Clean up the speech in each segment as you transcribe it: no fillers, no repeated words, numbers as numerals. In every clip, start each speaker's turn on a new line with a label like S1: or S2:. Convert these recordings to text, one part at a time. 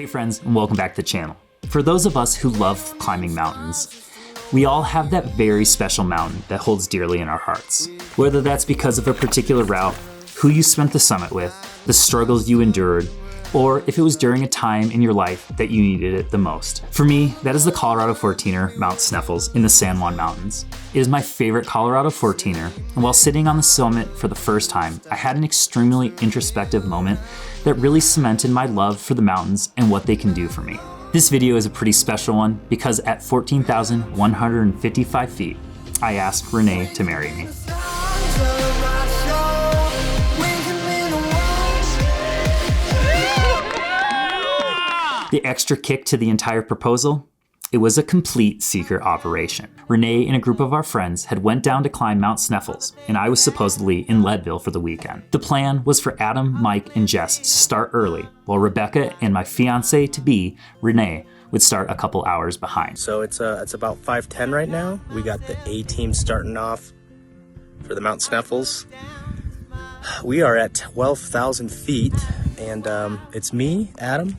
S1: Hey friends, and welcome back to the channel. For those of us who love climbing mountains, we all have that very special mountain that holds dearly in our hearts. Whether that's because of a particular route, who you spent the summit with, the struggles you endured, or if it was during a time in your life that you needed it the most. For me, that is the Colorado 14er, Mount Sneffels in the San Juan Mountains. It is my favorite Colorado 14er, and while sitting on the summit for the first time, I had an extremely introspective moment that really cemented my love for the mountains and what they can do for me. This video is a pretty special one because at 14,155 feet, I asked Renae to marry me. The extra kick to the entire proposal? It was a complete secret operation. Renae and a group of our friends had went down to climb Mount Sneffels, and I was supposedly in Leadville for the weekend. The plan was for Adam, Mike, and Jess to start early, while Rebecca and my fiancée-to-be, Renae, would start a couple hours behind.
S2: So it's about 5:10 right now. We got the A team starting off for the Mount Sneffels. We are at 12,000 feet, and it's me, Adam,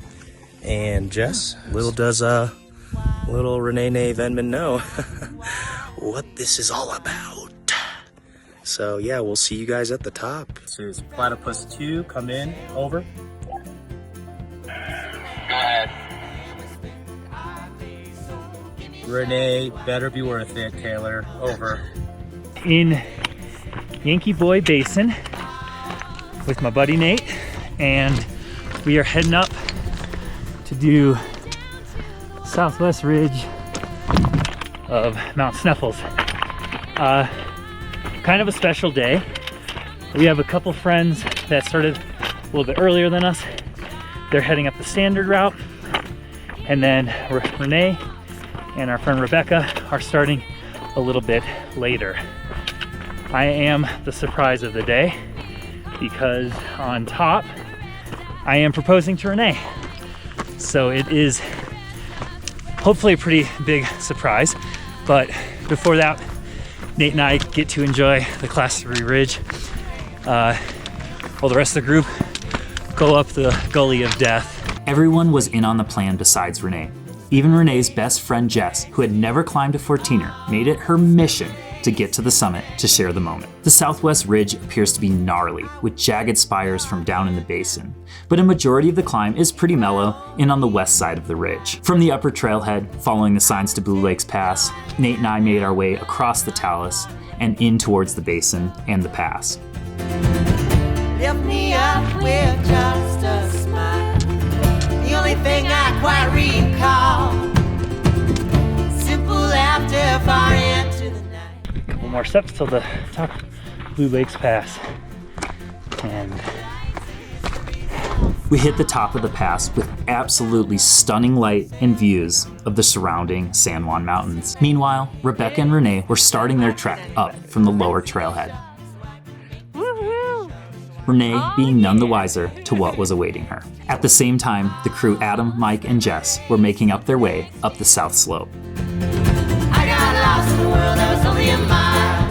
S2: and Jess. Little does Renae Venman know what this is all about. So yeah, we'll see you guys at the top. This is Platypus 2, come in, over. Go ahead. Renae, better be worth it, Taylor, over.
S3: In Yankee Boy Basin with my buddy Nate, and we are heading up to do southwest ridge of Mount Sneffels. Kind of a special day. We have a couple friends that started a little bit earlier than us. They're heading up the standard route, and then Renae and our friend Rebecca are starting a little bit later. I am the surprise of the day because on top I am proposing to Renae. So it is hopefully a pretty big surprise, but before that, Nate and I get to enjoy the Class 3 ridge while the rest of the group go up the Gully of Death.
S1: Everyone was in on the plan besides Renae. Even Renae's best friend Jess, who had never climbed a 14er, made it her mission to get to the summit to share the moment. The southwest ridge appears to be gnarly, with jagged spires from down in the basin, but a majority of the climb is pretty mellow and on the west side of the ridge. From the upper trailhead, following the signs to Blue Lakes Pass, Nate and I made our way across the talus and in towards the basin and the pass.
S4: Lift me up with just a smile. The only thing I quite recall. Simple laughter far into the night.
S3: A couple more steps till the top of Blue Lakes Pass. And
S1: we hit the top of the pass with absolutely stunning light and views of the surrounding San Juan Mountains. Meanwhile, Rebecca and Renae were starting their trek up from the lower trailhead. Renae being none the wiser to what was awaiting her. At the same time, the crew Adam, Mike, and Jess were making up their way up the south slope.
S4: I got lost in the world that was only a mile.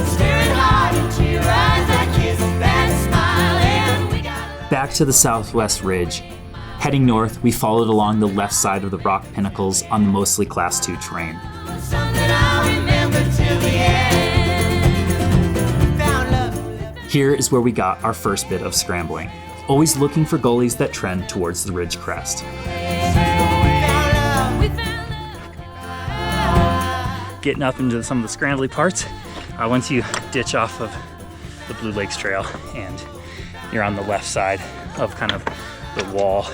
S4: Staring hard into your eyes, I kissed that smile, and we got
S1: Back to the southwest ridge. Heading north, we followed along the left side of the rock pinnacles on the mostly Class 2 terrain.
S4: something I'll remember till the end. Found love.
S1: Here is where we got our first bit of scrambling, always looking for gullies that trend towards the ridge crest.
S3: getting up into some of the scrambly parts. Once you ditch off of the Blue Lakes Trail and you're on the left side of kind of the wall,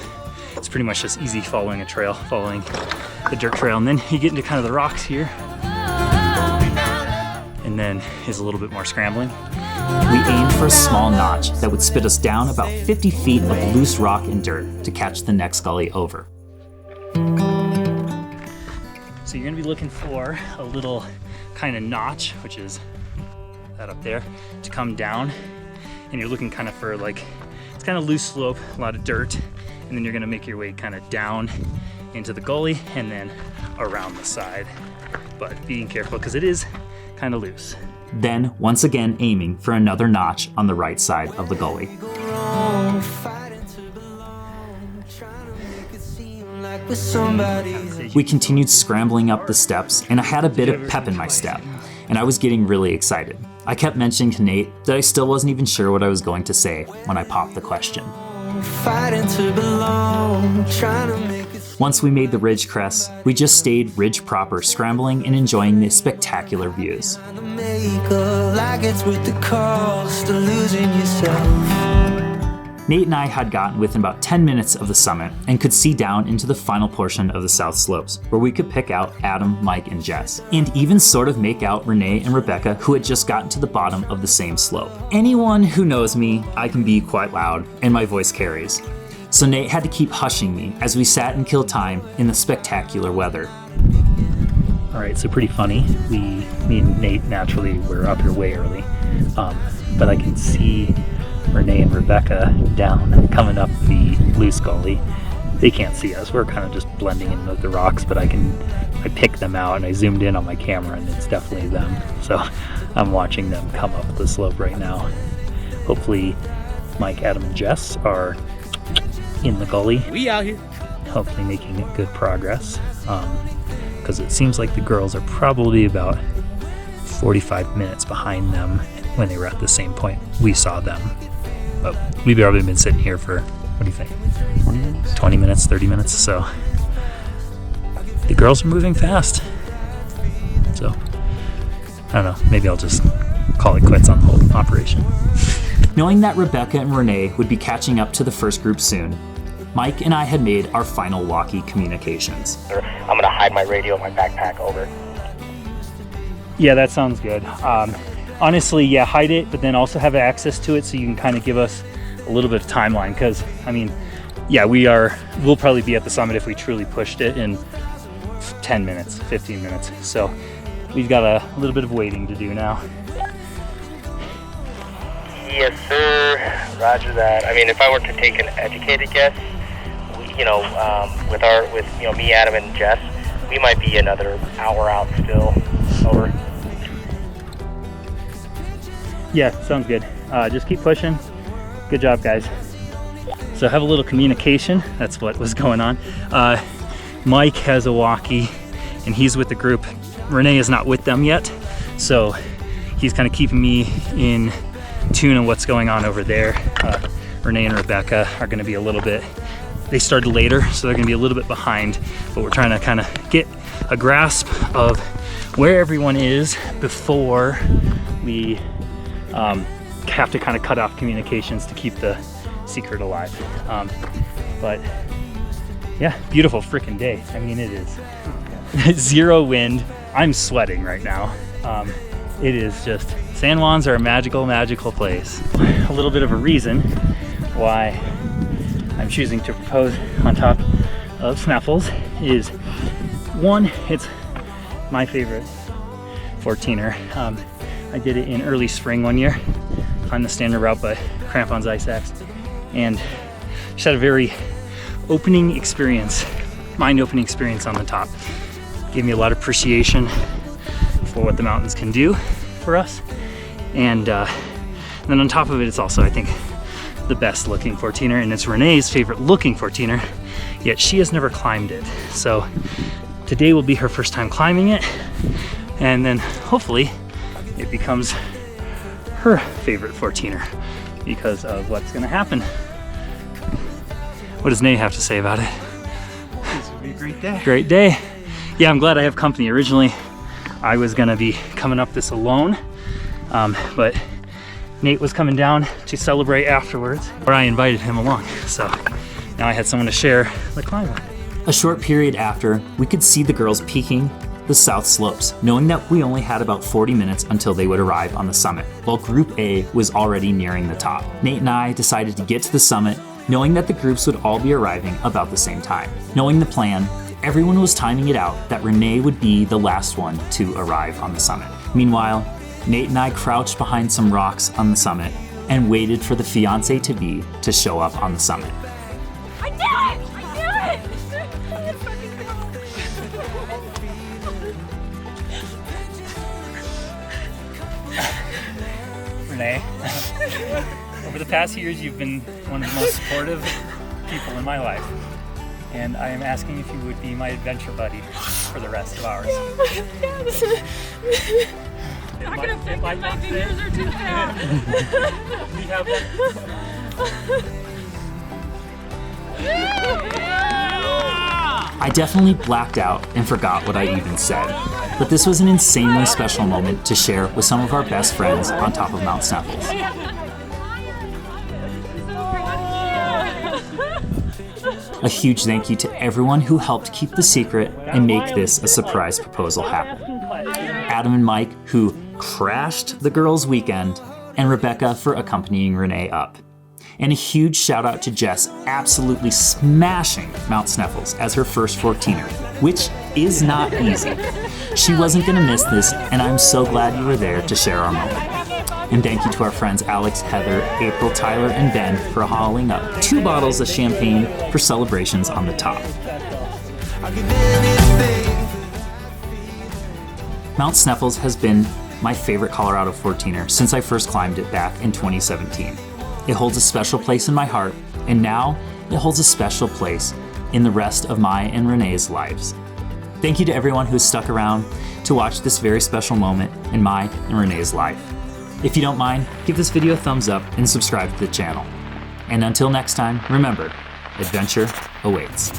S3: it's pretty much just easy following a trail, following the dirt trail, and then you get into kind of the rocks here, and then is a little bit more scrambling.
S1: We aimed for a small notch that would spit us down about 50 feet of loose rock and dirt to catch the next gully over.
S3: So you're gonna be looking for a little kind of notch, which is that up there, to come down, and you're looking kind of for like, it's kind of loose slope, a lot of dirt, and then you're gonna make your way kind of down into the gully and then around the side, but being careful because it is kind of loose.
S1: Then, once again aiming for another notch on the right side of the gully. We continued scrambling up the steps, and I had a bit of pep in my step, and I was getting really excited. I kept mentioning to Nate that I still wasn't even sure what I was going to say when I popped the question. Once we made the ridge crest, we just stayed ridge proper, scrambling and enjoying the spectacular views. Nate and I had gotten within about 10 minutes of the summit and could see down into the final portion of the south slopes, where we could pick out Adam, Mike, and Jess, and even sort of make out Renae and Rebecca, who had just gotten to the bottom of the same slope. Anyone who knows me, I can be quite loud, and my voice carries. So Nate had to keep hushing me as we sat and killed time in the spectacular weather.
S3: All right, so pretty funny. Me and Nate naturally were up here way early, but I can see Renae and Rebecca down coming up the loose gully. They can't see us. We're kind of just blending in with the rocks, but I picked them out and I zoomed in on my camera and it's definitely them. So I'm watching them come up the slope right now. Hopefully Mike, Adam, and Jess are in the gully.
S2: We out here.
S3: Hopefully making good progress. Because it seems like the girls are probably about 45 minutes behind them when they were at the same point we saw them. But we've probably been sitting here for, what do you think? 20 minutes, 30 minutes. So the girls are moving fast. So I don't know, maybe I'll just call it quits on the whole operation.
S1: Knowing that Rebecca and Renae would be catching up to the first group soon, Mike and I had made our final walkie communications.
S2: I'm gonna hide my radio in my backpack, over.
S3: Yeah, that sounds good. Honestly, yeah, hide it, but then also have access to it so you can kind of give us a little bit of timeline. Because, I mean, yeah, we'll probably be at the summit if we truly pushed it in 10 minutes, 15 minutes. So we've got a little bit of waiting to do now.
S2: Yes, sir. Roger that. I mean, if I were to take an educated guess, with me, Adam, and Jess, we might be another hour out still. Over.
S3: Yeah, sounds good. Just keep pushing. Good job, guys. So have a little communication. That's what was going on. Mike has a walkie and he's with the group. Renae is not with them yet. So he's kind of keeping me in tune on what's going on over there. Renae and Rebecca are going to be a little bit, they started later, so they're going to be a little bit behind, but we're trying to kind of get a grasp of where everyone is before we have to kind of cut off communications to keep the secret alive. But yeah, beautiful freaking day. I mean, it is 0 wind. I'm sweating right now. It is just, San Juans are a magical, magical place. A little bit of a reason why I'm choosing to propose on top of Sneffels is, one, it's my favorite 14er. I did it in early spring one year on the standard route, but crampons, ice axe, and just had a very opening experience, mind-opening experience on the top. Gave me a lot of appreciation for what the mountains can do for us, and then on top of it, it's also, I think, the best looking 14er, and it's Renae's favorite looking 14er, yet she has never climbed it. So today will be her first time climbing it, and then hopefully it becomes her favorite 14er because of what's gonna happen. What does Nate have to say about it?
S2: This would be a great day.
S3: Great day. Yeah, I'm glad I have company. Originally, I was gonna be coming up this alone, but Nate was coming down to celebrate afterwards, or I invited him along. So now I had someone to share the climb with.
S1: A short period after, we could see the girls peaking the south slopes, knowing that we only had about 40 minutes until they would arrive on the summit, while Group A was already nearing the top. Nate and I decided to get to the summit, knowing that the groups would all be arriving about the same time. Knowing the plan, everyone was timing it out that Renae would be the last one to arrive on the summit. Meanwhile, Nate and I crouched behind some rocks on the summit and waited for the fiancé-to-be to show up on the summit.
S5: I did it! I did it! Let's fucking go!
S3: Renae, over the past years, you've been one of the most supportive people in my life. and I am asking if you would be my adventure buddy for the rest of ours.
S5: Not gonna fit because my fingers are too fat.
S3: We have
S1: I definitely blacked out and forgot what I even said, but this was an insanely special moment to share with some of our best friends on top of Mount Sneffels. A huge thank you to everyone who helped keep the secret and make this a surprise proposal happen. Adam and Mike, who crashed the girls' weekend, and Rebecca for accompanying Renae up. And a huge shout out to Jess absolutely smashing Mount Sneffels as her first 14er, which is not easy. She wasn't gonna miss this, and I'm so glad you were there to share our moment. And thank you to our friends Alex, Heather, April, Tyler, and Ben for hauling up 2 bottles of champagne for celebrations on the top. Mount Sneffels has been my favorite Colorado 14er since I first climbed it back in 2017. It holds a special place in my heart, and now it holds a special place in the rest of my and Renae's lives. Thank you to everyone who has stuck around to watch this very special moment in my and Renae's life. If you don't mind, give this video a thumbs up and subscribe to the channel. And until next time, remember, adventure awaits.